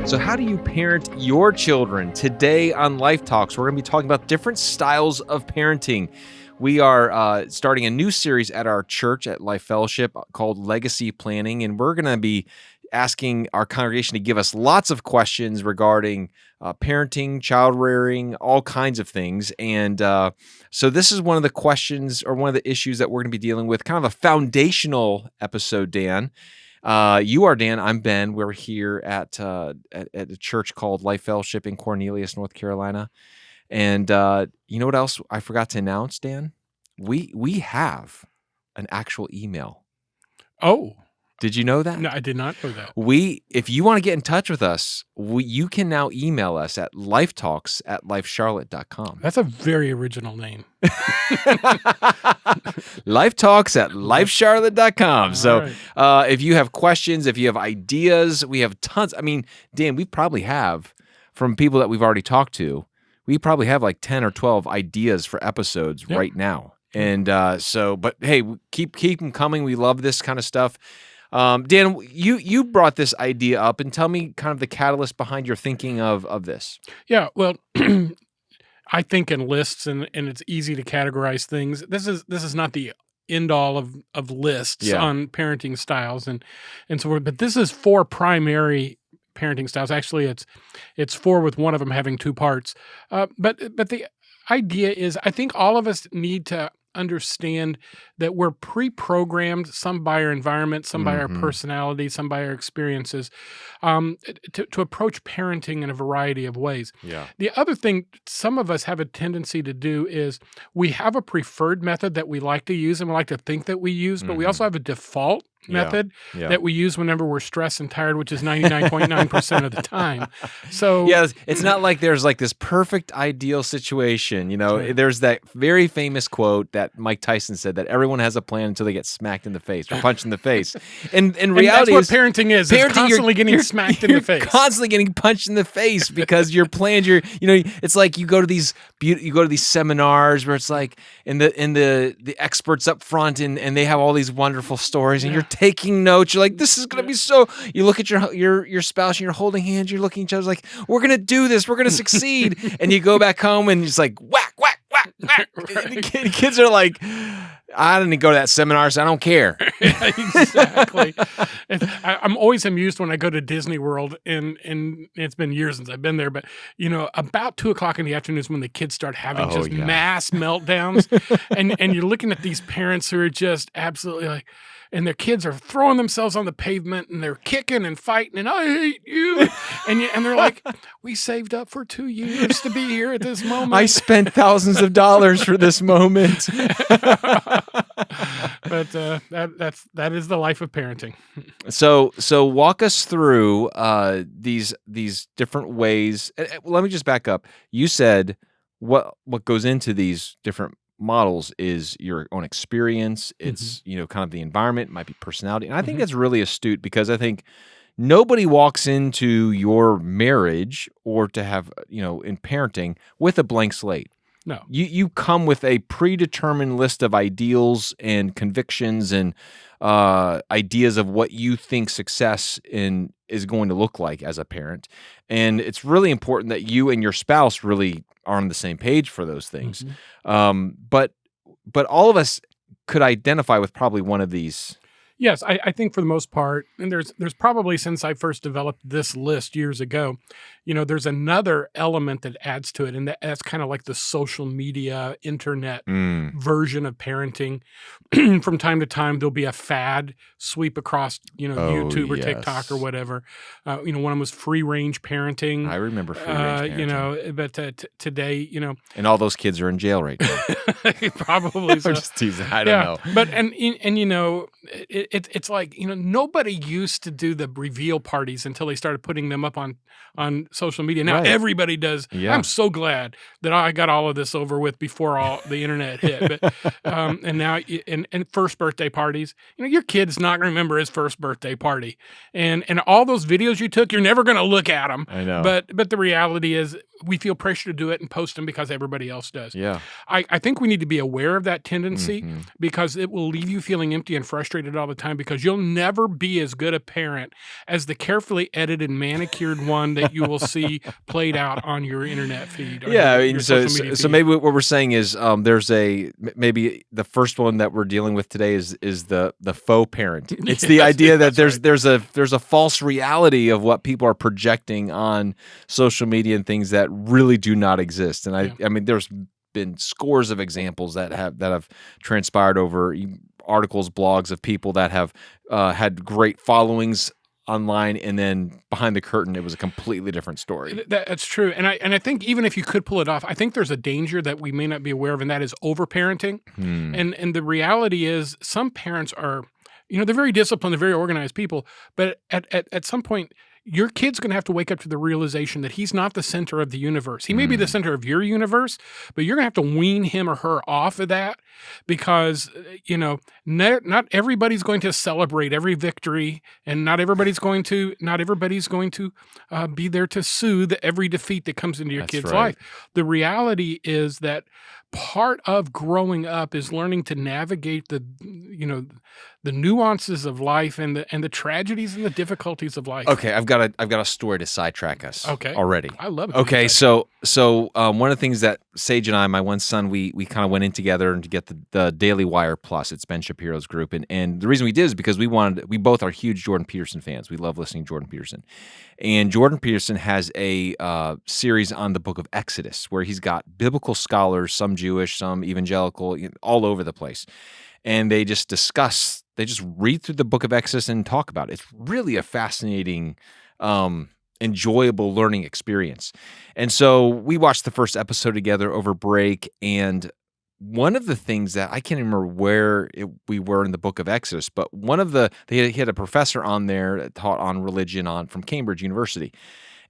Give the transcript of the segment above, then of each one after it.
So how do you parent your children? Today on Life Talks, we're going to be talking about different styles of parenting. We are starting a new series at our church at Life Fellowship called Legacy Planning, and we're going to be asking our congregation to give us lots of questions regarding parenting, child rearing, all kinds of things. And so this is one of the questions or one of the issues that we're going to be dealing with, kind of a foundational episode, Dan. You are Dan. I'm Ben. We're here at a church called Life Fellowship in Cornelius, North Carolina. And you know what else I forgot to announce, Dan? We have an actual email. Oh. Did you know that? No, I did not know that. If you want to get in touch with us, you can now email us at lifetalks@lifecharlotte.com. That's a very original name. lifetalks@lifecharlotte.com. So right. If you have questions, if you have ideas, we have tons. I mean, Dan, we probably have, from people that we've already talked to, we probably have like 10 or 12 ideas for episodes right now. And but hey, keep them coming. We love this kind of stuff. Dan, you brought this idea up, and tell me kind of the catalyst behind your thinking of this. Yeah, well, I think in lists, and it's easy to categorize things. This is not the end all of lists on parenting styles and so forth, but this is 4 primary parenting styles. Actually, it's 4 with one of them having 2 parts. But the idea is, I think all of us need to understand that we're pre-programmed, some by our environment, some by our personality, some by our experiences, to approach parenting in a variety of ways. Yeah. The other thing some of us have a tendency to do is we have a preferred method that we like to use and we like to think that we use, but we also have a default method that we use whenever we're stressed and tired, which is 99.9% of the time. So it's not like there's like this perfect ideal situation. You know, there's that very famous quote that Mike Tyson said that everyone has a plan until they get smacked in the face or punched in the face. And in reality, that's what parenting is. It's constantly getting smacked in the face. Constantly getting punched in the face because your plans. It's like you go to these seminars where it's like and the experts up front and they have all these wonderful stories and you're taking notes. You're like, this is gonna be so. You look at your spouse and you're holding hands. You're looking at each other like, we're gonna do this. We're gonna succeed. And you go back home and it's like whack whack whack whack. The kids are like, I didn't go to that seminar, so I don't care. Exactly. I'm always amused when I go to Disney World, and it's been years since I've been there, but about 2:00 in the afternoon is when the kids start having mass meltdowns, and you're looking at these parents who are just absolutely like, and their kids are throwing themselves on the pavement and they're kicking and fighting and I hate you. And they're like, we saved up for 2 years to be here at this moment. I spent thousands of dollars for this moment. But that is the life of parenting. So walk us through these different ways. Let me just back up. You said what goes into these different models is your own experience. It's kind of the environment, it might be personality, and I think that's really astute because I think nobody walks into your marriage or to have in parenting with a blank slate. No, you come with a predetermined list of ideals and convictions and ideas of what you think success is going to look like as a parent, and it's really important that you and your spouse really are on the same page for those things. But all of us could identify with probably one of these. Yes, I think for the most part, and there's probably since I first developed this list years ago, there's another element that adds to it, and that's kind of like the social media, internet version of parenting. From time to time, there'll be a fad sweep across, YouTube or TikTok or whatever. One of them was free range parenting. I remember free range parenting. But today, and all those kids are in jail right now. Probably so. I'm just teasing. I don't know. But it's like nobody used to do the reveal parties until they started putting them up on social media. Now everybody does. Yeah. I'm so glad that I got all of this over with before all the internet hit. But and now and first birthday parties, your kid's not going to remember his first birthday party, and all those videos you took, you're never going to look at them. I know. But the reality is, we feel pressure to do it and post them because everybody else does. Yeah. I think we need to be aware of that tendency because it will leave you feeling empty and frustrated all the time, because you'll never be as good a parent as the carefully edited, manicured one that you will see played out on your internet feed, or Yeah, I your mean, social media so feed. maybe what we're saying is, maybe the first one that we're dealing with today is the faux parent. It's the Yes, idea that that's right. there's a false reality of what people are projecting on social media and things that really do not exist. And Yeah. I mean, there's been scores of examples that have transpired over articles, blogs of people that have had great followings online, and then behind the curtain, it was a completely different story. That's true, and I think even if you could pull it off, I think there's a danger that we may not be aware of, and that is overparenting. Hmm. And the reality is, some parents are, they're very disciplined, they're very organized people, but at some point, your kid's going to have to wake up to the realization that he's not the center of the universe. He may be the Hmm. center of your universe, but you're going to have to wean him or her off of that, because not everybody's going to celebrate every victory, and not everybody's going to be there to soothe every defeat that comes into your That's kid's right. life. The reality is that part of growing up is learning to navigate the nuances of life, and the tragedies and the difficulties of life. Okay, I've got a story to sidetrack us Okay. already. I love it. Okay, one of the things that Sage and I, my one son, we kind of went in together and to get the Daily Wire Plus. It's Ben Shapiro's group, and the reason we did is because we both are huge Jordan Peterson fans. We love listening to Jordan Peterson, and Jordan Peterson has a series on the Book of Exodus where he's got biblical scholars, some Jewish, some evangelical, all over the place, and they just read through the Book of Exodus and talk about it. It's really a fascinating, enjoyable learning experience. And so we watched the first episode together over break, and one of the things that I can't remember where we were in the Book of Exodus, but he had a professor on there that taught on religion from Cambridge University.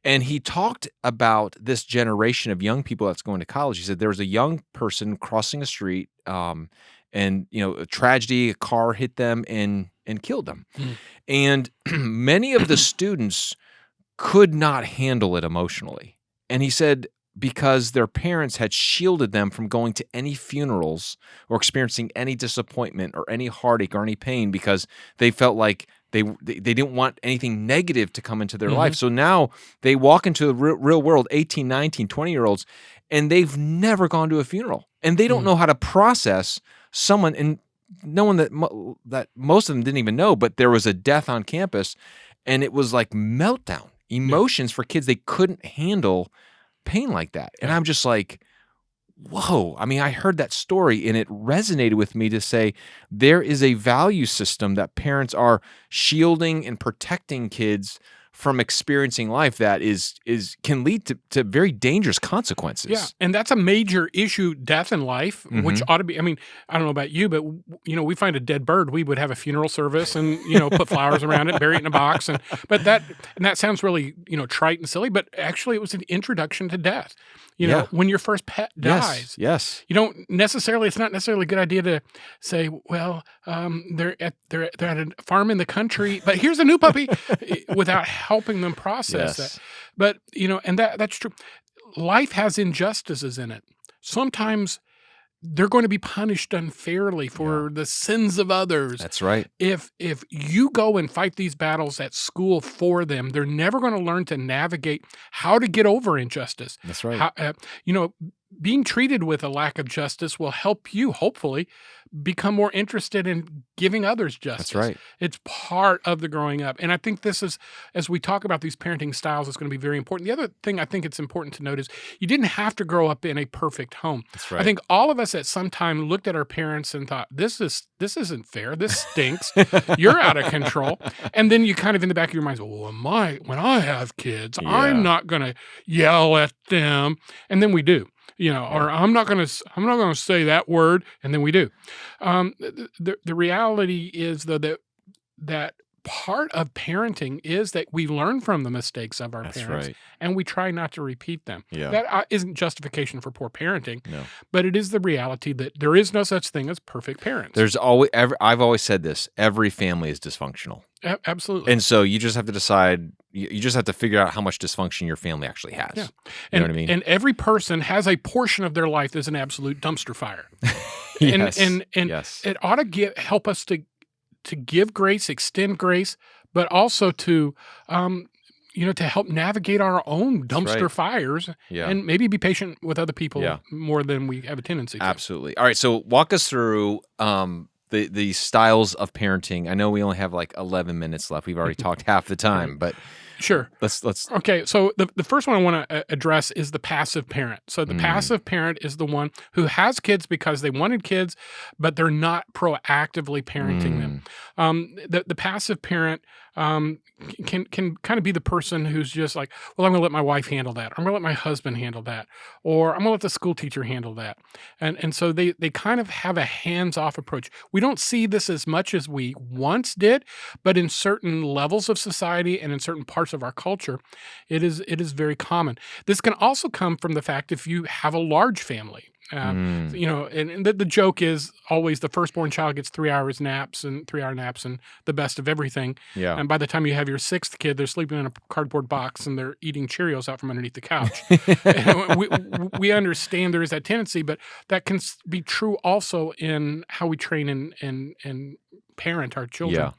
And he talked about this generation of young people that's going to college. He said there was a young person crossing a street, and a tragedy, a car hit them and killed them. Mm. And many of the students could not handle it emotionally. And he said because their parents had shielded them from going to any funerals or experiencing any disappointment or any heartache or any pain, because they felt like they didn't want anything negative to come into their life. So now they walk into the real world, 18, 19, 20-year-olds, and they've never gone to a funeral. And they don't know how to process someone, and no one that most of them didn't even know, but there was a death on campus, and it was like meltdown emotions for kids. They couldn't handle pain like that. And I'm just like, whoa. I mean, I heard that story and it resonated with me to say there is a value system that parents are shielding and protecting kids from experiencing life that can lead to very dangerous consequences. Yeah, and that's a major issue, death in life, which ought to be, I mean, I don't know about you, but we find a dead bird, we would have a funeral service and, put flowers around it, bury it in a box, and that sounds really, trite and silly, but actually it was an introduction to death. When your first pet dies, yes. it's not necessarily a good idea to say, well, they're at a farm in the country, but here's a new puppy, without helping them process that. But, and that's true. Life has injustices in it. Sometimes they're going to be punished unfairly for the sins of others. That's right. If you go and fight these battles at school for them, they're never going to learn to navigate how to get over injustice. That's right. Being treated with a lack of justice will help you, hopefully, become more interested in giving others justice. That's right. It's part of the growing up. And I think this is, as we talk about these parenting styles, it's going to be very important. The other thing I think it's important to note is you didn't have to grow up in a perfect home. That's right. I think all of us at some time looked at our parents and thought, this isn't fair. This stinks. You're out of control. And then you kind of in the back of your mind say, well, when I have kids, I'm not going to yell at them. And then we do. Or I'm not going to say that word, and then we do. The reality is, though, that part of parenting is that we learn from the mistakes of our parents, and we try not to repeat them. Yeah. That isn't justification for poor parenting, No. but it is the reality that there is no such thing as perfect parents. I've always said this, every family is dysfunctional. Absolutely. And so you just have to decide, you just have to figure out how much dysfunction your family actually has. Yeah. You know what I mean? And every person has a portion of their life that's an absolute dumpster fire. Yes. And Yes. it ought to help us to to give grace, extend grace, but also to to help navigate our own dumpster fires and maybe be patient with other people more than we have a tendency to. Absolutely. All right, so walk us through the styles of parenting. I know we only have like 11 minutes left. We've already talked half the time, but sure. Let's. Okay, so the first one I want to address is the passive parent. So the passive parent is the one who has kids because they wanted kids, but they're not proactively parenting them. The passive parent can kind of be the person who's just like, well, I'm going to let my wife handle that. I'm going to let my husband handle that. Or I'm going to let the school teacher handle that. And so they kind of have a hands-off approach. We don't see this as much as we once did, but in certain levels of society and in certain parts of our culture, it is very common. This can also come from the fact if you have a large family. And the joke is always the firstborn child gets 3 hour naps and the best of everything. Yeah. And by the time you have your sixth kid, they're sleeping in a cardboard box and they're eating Cheerios out from underneath the couch. we understand there is that tendency, but that can be true also in how we train and parent our children.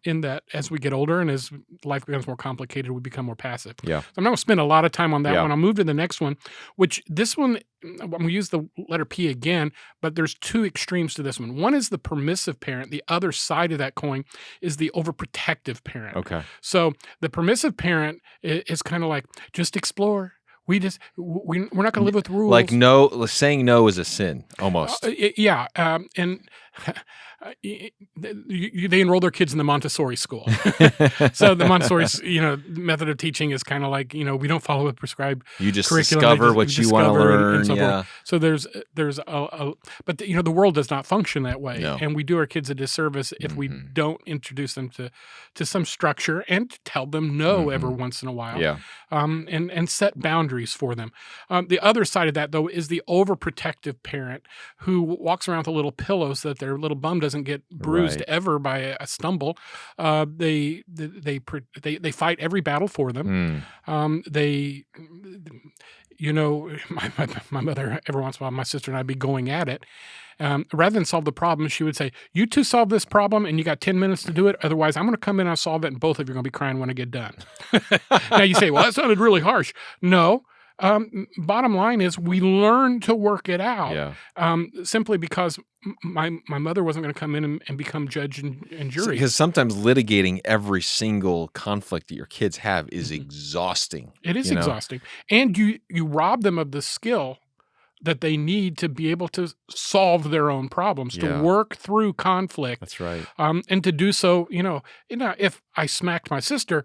In that as we get older and as life becomes more complicated, we become more passive. So I'm not going to spend a lot of time on that one. I'll move to the next one, which this one, I'm going to use the letter P again, but there's two extremes to this one. One is the permissive parent. The other side of that coin is the overprotective parent. Okay. So the permissive parent is kind of like, just explore. We're not going to live with rules. Like no, saying no is a sin, almost. And they enroll their kids in the Montessori school. So the Montessori, method of teaching is kind of like, we don't follow a prescribed you just curriculum. discover what you want to learn. And so forth. So there's but the world does not function that way, and we do our kids a disservice if we don't introduce them to some structure and tell them no every once in a while. And set boundaries for them. The other side of that, though, is the overprotective parent who walks around with a little pillow so that their little bum doesn't get bruised ever by a stumble. They fight every battle for them. My mother, every once in a while, my sister and I'd be going at it. Rather than solve the problem, she would say, you two solve this problem and you got 10 minutes to do it. Otherwise, I'm going to come in and solve it and both of you are going to be crying when I get done. Now you say, well, that sounded really harsh. No. Bottom line is we learn to work it out simply because my mother wasn't going to come in and become judge and jury. Because sometimes litigating every single conflict that your kids have is exhausting. It is exhausting. And you rob them of the skill that they need to be able to solve their own problems, to work through conflict. That's right. And to do so, if I smacked my sister,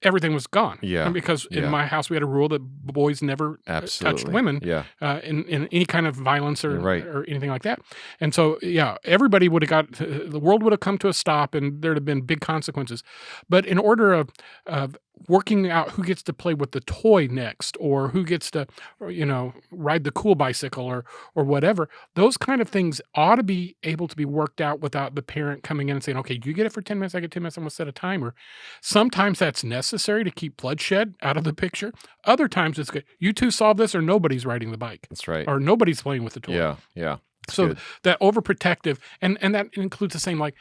everything was gone. And because in my house we had a rule that boys never touched women in any kind of violence or anything like that. And so, everybody would have the world would have come to a stop and there'd have been big consequences. But in order of working out who gets to play with the toy next or who gets to, ride the cool bicycle or whatever, those kind of things ought to be able to be worked out without the parent coming in and saying, okay, you get it for 10 minutes, I get 10 minutes, I'm going to set a timer. Sometimes that's necessary to keep bloodshed out of the picture. Other times it's good. You two solve this or nobody's riding the bike. That's right. Or nobody's playing with the toy. Yeah. So good. That overprotective, and that includes the same, like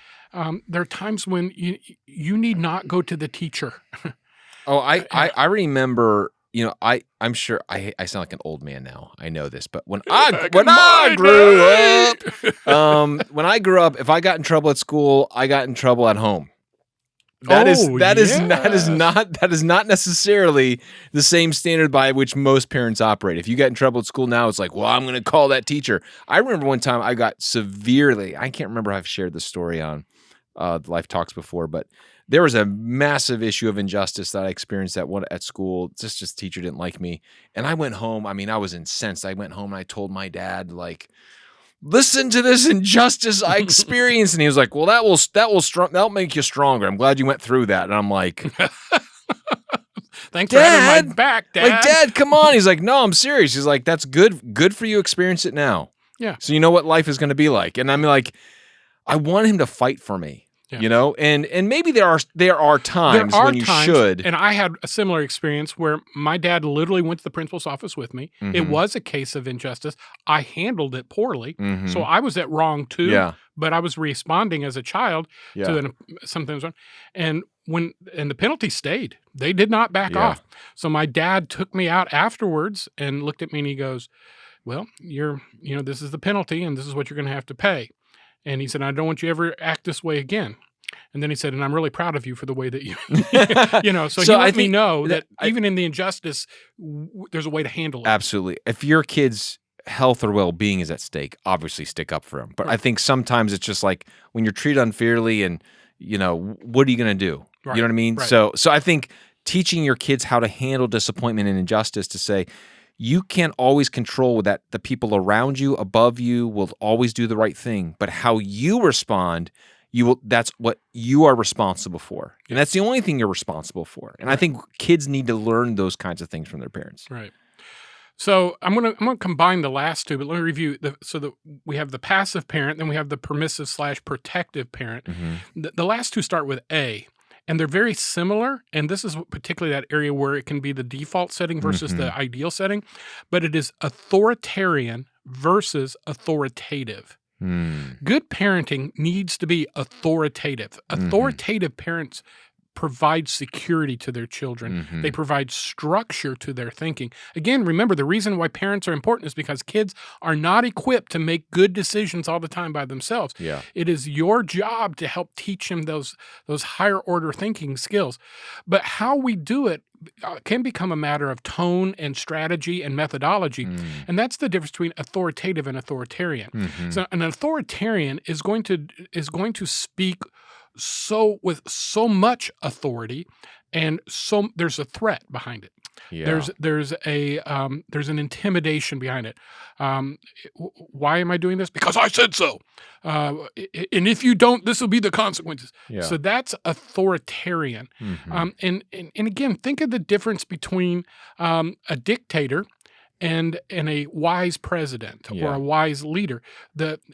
there are times when you need not go to the teacher. I remember, I'm sure I sound like an old man now. I know this, but when I grew up, if I got in trouble at school, I got in trouble at home. That is not necessarily the same standard by which most parents operate. If you get in trouble at school now, it's like, well, I'm going to call that teacher. I remember one time I got severely, I can't remember if I've shared this story on Life Talks before, but there was a massive issue of injustice that I experienced at school. Just the teacher didn't like me. And I went home. I mean, I was incensed. I went home and I told my dad, like, listen to this injustice I experienced. And he was like, well, that'll make you stronger. I'm glad you went through that. And I'm like, thanks for having my back, Dad. Like, Dad, come on. He's like, no, I'm serious. He's like, that's good. Good for you. Experience it now. Yeah. So you know what life is going to be like. And I'm like, I want him to fight for me. you know, and maybe there are times when you should. And I had a similar experience where my dad literally went to the principal's office with me. It was a case of injustice. I handled it poorly, so I was at wrong too. Yeah. But I was responding as a child to something was wrong, and the penalty stayed. They did not back off. So my dad took me out afterwards and looked at me and he goes, "Well, this is the penalty, and this is what you're going to have to pay." And he said, "I don't want you to ever act this way again." And then he said, "And I'm really proud of you for the way that you, So he let me know that even in the injustice, there's a way to handle it. Absolutely. If your kid's health or well-being is at stake, obviously stick up for them. But I think sometimes it's just like when you're treated unfairly, and what are you going to do? Right. You know what I mean? Right. So I think teaching your kids how to handle disappointment and injustice, to say, you can't always control that the people around you, above you, will always do the right thing, but how you respond, that's what you are responsible for. And that's the only thing you're responsible for. And I think kids need to learn those kinds of things from their parents. Right. So I'm gonna combine the last two, but let me review. We have the passive parent, then we have the permissive/protective parent. The last two start with A. And they're very similar, and this is particularly that area where it can be the default setting versus the ideal setting, but it is authoritarian versus authoritative. Good parenting needs to be authoritative. Authoritative parents provide security to their children. They provide structure to their thinking. Again, remember, the reason why parents are important is because kids are not equipped to make good decisions all the time by themselves. Yeah. It is your job to help teach them those higher order thinking skills. But how we do it can become a matter of tone and strategy and methodology. And that's the difference between authoritative and authoritarian. So an authoritarian is going to speak with so much authority, and there's a threat behind it. Yeah. There's an intimidation behind it. Why am I doing this? Because I said so. And if you don't, this will be the consequences. Yeah. So that's authoritarian. And again, think of the difference between a dictator and a wise president or a wise leader.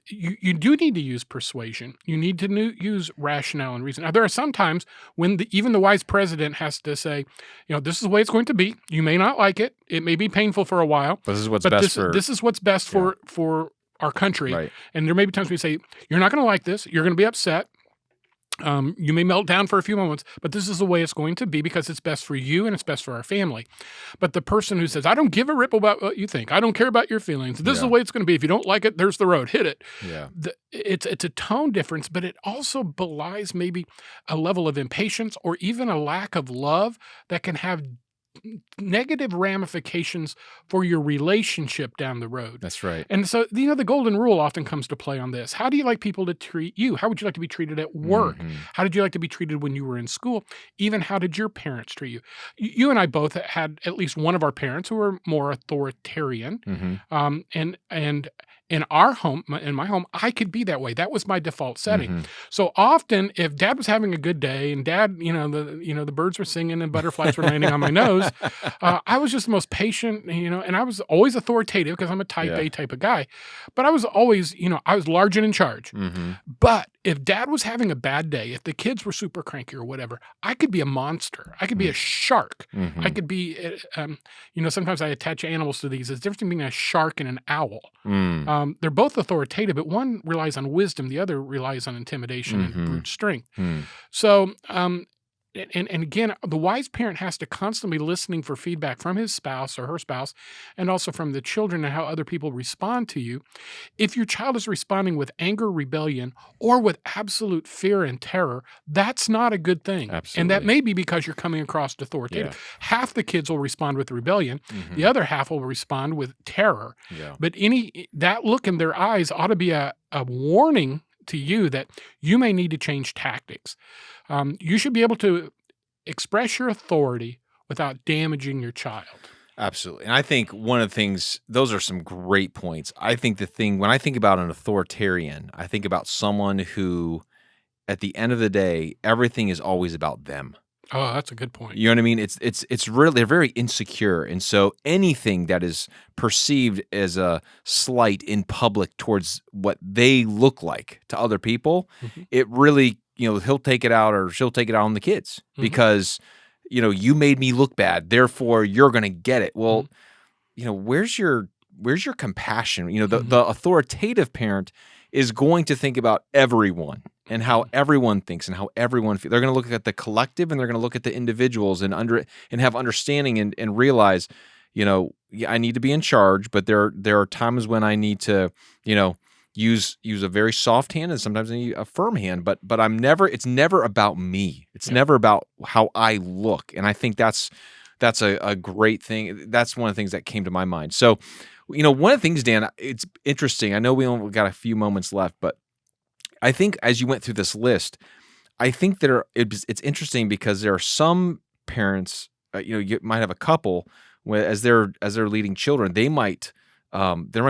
You do need to use persuasion. You need to use rationale and reason. Now, there are some times when even the wise president has to say, this is the way it's going to be. You may not like it. It may be painful for a while. But this is what's best for... This is what's best for our country. Right. And there may be times we say, you're not going to like this. You're going to be upset. You may melt down for a few moments, but this is the way it's going to be because it's best for you and it's best for our family. But the person who says, I don't give a rip about what you think. I don't care about your feelings. This is the way it's going to be. If you don't like it, there's the road. Hit it. Yeah. It's a tone difference, but it also belies maybe a level of impatience or even a lack of love that can have negative ramifications for your relationship down the road. That's right. And so, the golden rule often comes to play on this. How do you like people to treat you? How would you like to be treated at work? How did you like to be treated when you were in school? Even how did your parents treat you? You and I both had at least one of our parents who were more authoritarian. And in our home, in my home, I could be that way. That was my default setting. So often, if Dad was having a good day and Dad, the birds were singing and butterflies were landing on my nose, I was just the most patient, and I was always authoritative because I'm a type A type of guy. But I was always, I was large and in charge. But if Dad was having a bad day, if the kids were super cranky or whatever, I could be a monster. I could be a shark. I could be, sometimes I attach animals to these. There's a difference between a shark and an owl. They're both authoritative, but one relies on wisdom. The other relies on intimidation and brute strength. So, and again, the wise parent has to constantly be listening for feedback from his spouse or her spouse, and also from the children and how other people respond to you. If your child is responding with anger, rebellion, or with absolute fear and terror, that's not a good thing. Absolutely. And that may be because you're coming across authoritative. Half the kids will respond with rebellion. The other half will respond with terror. But that look in their eyes ought to be a warning to you that you may need to change tactics. You should be able to express your authority without damaging your child. Absolutely. And I think one of the things, those are some great points. I think when I think about an authoritarian, I think about someone who, at the end of the day, everything is always about them. Oh, that's a good point. You know what I mean? It's really, they're very insecure. And so anything that is perceived as a slight in public towards what they look like to other people, it really he'll take it out or she'll take it out on the kids because, you made me look bad. Therefore, you're going to get it. Well, where's your compassion? The authoritative parent is going to think about everyone and how everyone thinks and how everyone feels. They're going to look at the collective and they're going to look at the individuals and have understanding and realize, I need to be in charge, but there are times when I need to, use a very soft hand and sometimes I need a firm hand, but it's never about me. It's never about how I look. And I think that's a great thing. That's one of the things that came to my mind. So, one of the things, Dan, it's interesting. I know we only got a few moments left, but I think as you went through this list, I think it's interesting because there are some parents, you might have a couple where as they're leading children, there might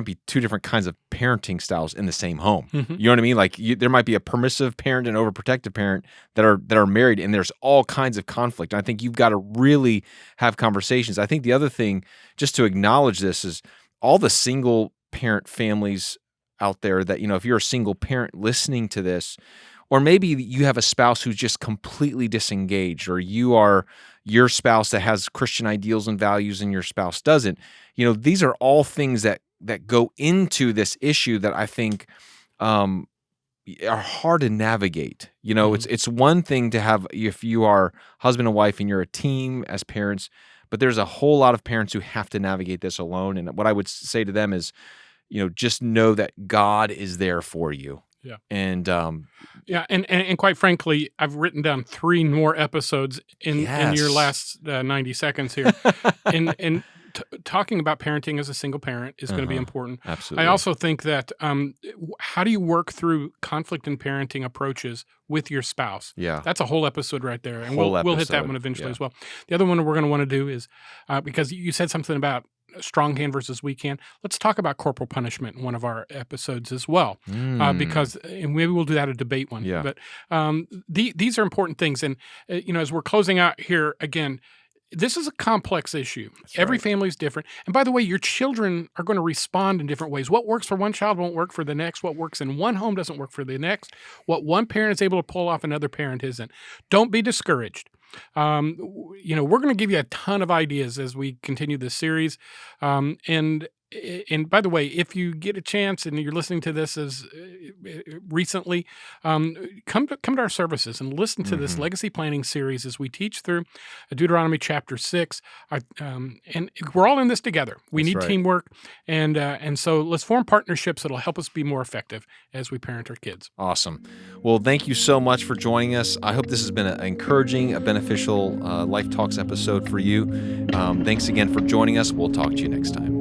be two different kinds of parenting styles in the same home. You know what I mean? Like there might be a permissive parent and overprotective parent that are married, and there's all kinds of conflict. And I think you've got to really have conversations. I think the other thing, just to acknowledge this, is all the single parent families out there that, if you're a single parent listening to this, or maybe you have a spouse who's just completely disengaged, or you are your spouse that has Christian ideals and values and your spouse doesn't. These are all things that go into this issue that I think are hard to navigate. It's one thing to have, if you are husband and wife and you're a team as parents, but there's a whole lot of parents who have to navigate this alone. And what I would say to them is, just know that God is there for you. Yeah. And and quite frankly, I've written down 3 more episodes in your last 90 seconds here. and talking about parenting as a single parent is going to be important. Absolutely. I also think that how do you work through conflict in parenting approaches with your spouse? Yeah. That's a whole episode right there. And we'll hit that one eventually as well. The other one we're going to want to do is, because you said something about strong hand versus weak hand, let's talk about corporal punishment in one of our episodes as well, because and maybe we'll do that a debate one. Yeah. But these are important things, and as we're closing out here again, this is a complex issue. Every family is different, and by the way, your children are going to respond in different ways. What works for one child won't work for the next. What works in one home doesn't work for the next. What one parent is able to pull off, another parent isn't. Don't be discouraged. We're going to give you a ton of ideas as we continue this series. And by the way, if you get a chance and you're listening to this as recently, come to our services and listen to this legacy planning series as we teach through Deuteronomy chapter 6. And we're all in this together. We need teamwork, and so let's form partnerships that'll help us be more effective as we parent our kids. Awesome. Well, thank you so much for joining us. I hope this has been an encouraging, a beneficial Life Talks episode for you. Thanks again for joining us. We'll talk to you next time.